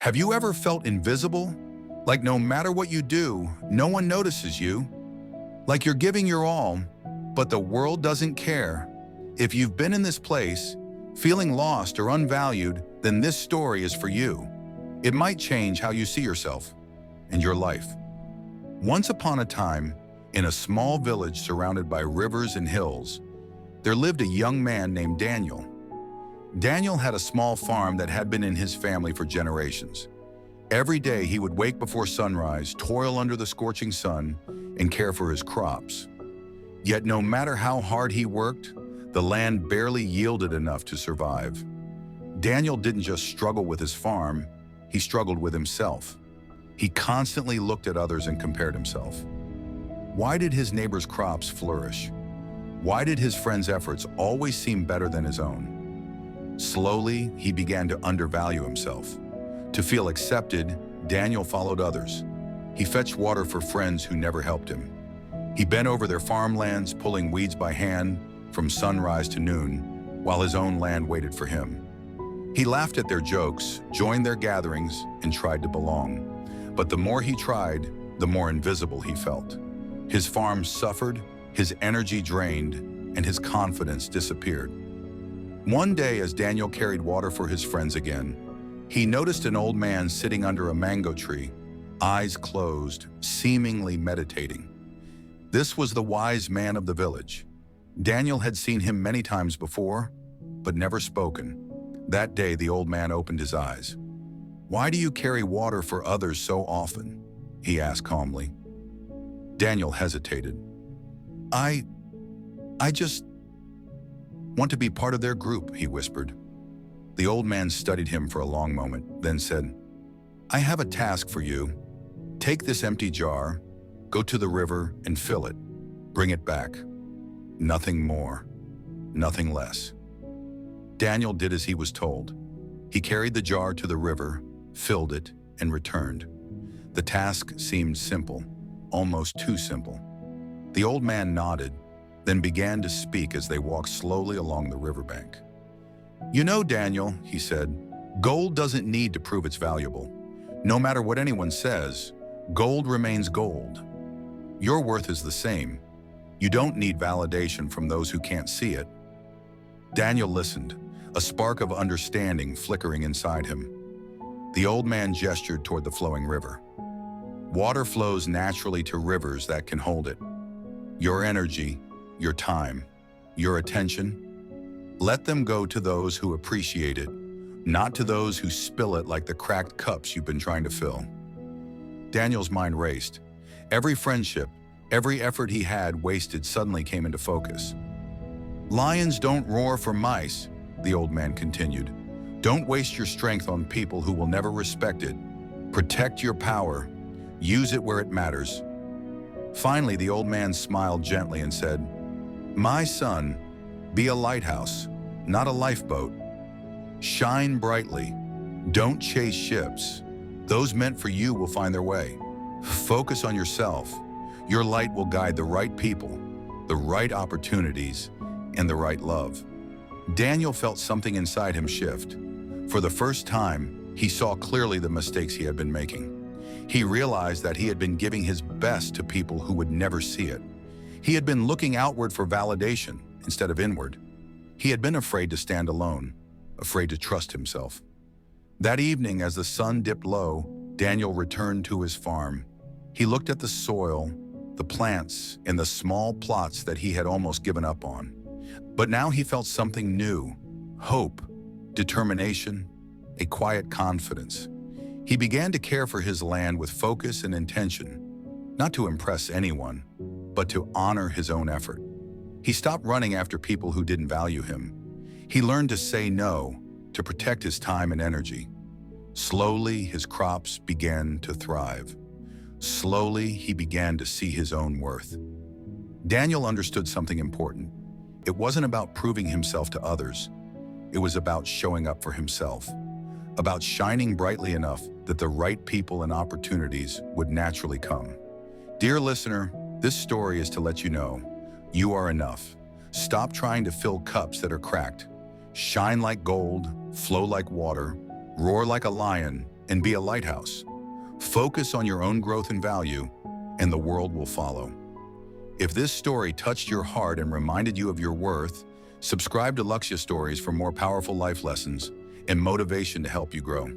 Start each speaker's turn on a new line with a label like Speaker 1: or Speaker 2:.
Speaker 1: Have you ever felt invisible? Like no matter what you do, no one notices you? Like you're giving your all, but the world doesn't care? If you've been in this place, feeling lost or unvalued, then this story is for you. It might change how you see yourself and your life. Once upon a time, in a small village surrounded by rivers and hills, there lived a young man named Daniel. Daniel had a small farm that had been in his family for generations. Every day he would wake before sunrise, toil under the scorching sun, and care for his crops. Yet no matter how hard he worked, the land barely yielded enough to survive. Daniel didn't just struggle with his farm, he struggled with himself. He constantly looked at others and compared himself. Why did his neighbor's crops flourish? Why did his friend's efforts always seem better than his own? Slowly, he began to undervalue himself. To feel accepted, Daniel followed others. He fetched water for friends who never helped him. He bent over their farmlands, pulling weeds by hand from sunrise to noon, while his own land waited for him. He laughed at their jokes, joined their gatherings, and tried to belong. But the more he tried, the more invisible he felt. His farm suffered, his energy drained, and his confidence disappeared. One day, as Daniel carried water for his friends again, he noticed an old man sitting under a mango tree, eyes closed, seemingly meditating. This was the wise man of the village. Daniel had seen him many times before, but never spoken. That day, the old man opened his eyes. "Why do you carry water for others so often?" he asked calmly. Daniel hesitated. I just want to be part of their group," he whispered. The old man studied him for a long moment, then said, "I have a task for you. Take this empty jar, go to the river and fill it. Bring it back. Nothing more, nothing less." Daniel did as he was told. He carried the jar to the river, filled it, and returned. The task seemed simple, almost too simple. The old man nodded, then began to speak as they walked slowly along the riverbank. "You know, Daniel," he said, "gold doesn't need to prove it's valuable. No matter what anyone says, gold remains gold. Your worth is the same. You don't need validation from those who can't see it." Daniel listened, a spark of understanding flickering inside him. The old man gestured toward the flowing river. "Water flows naturally to rivers that can hold it. Your energy, your time, your attention, let them go to those who appreciate it, not to those who spill it like the cracked cups you've been trying to fill." Daniel's mind raced. Every friendship, every effort he had wasted suddenly came into focus. "Lions don't roar for mice," the old man continued. "Don't waste your strength on people who will never respect it. Protect your power. Use it where it matters." Finally, the old man smiled gently and said, "My son, be a lighthouse, not a lifeboat. Shine brightly. Don't chase ships. Those meant for you will find their way. Focus on yourself. Your light will guide the right people, the right opportunities, and the right love." Daniel felt something inside him shift. For the first time, he saw clearly the mistakes he had been making. He realized that he had been giving his best to people who would never see it. He had been looking outward for validation instead of inward. He had been afraid to stand alone, afraid to trust himself. That evening, as the sun dipped low, Daniel returned to his farm. He looked at the soil, the plants, and the small plots that he had almost given up on. But now he felt something new: hope, determination, a quiet confidence. He began to care for his land with focus and intention, not to impress anyone, but to honor his own effort. He stopped running after people who didn't value him. He learned to say no, to protect his time and energy. Slowly, his crops began to thrive. Slowly, he began to see his own worth. Daniel understood something important. It wasn't about proving himself to others. It was about showing up for himself, about shining brightly enough that the right people and opportunities would naturally come. Dear listener, this story is to let you know you are enough. Stop trying to fill cups that are cracked. Shine like gold, flow like water, roar like a lion, and be a lighthouse. Focus on your own growth and value, and the world will follow. If this story touched your heart and reminded you of your worth, subscribe to Luxia Stories for more powerful life lessons and motivation to help you grow.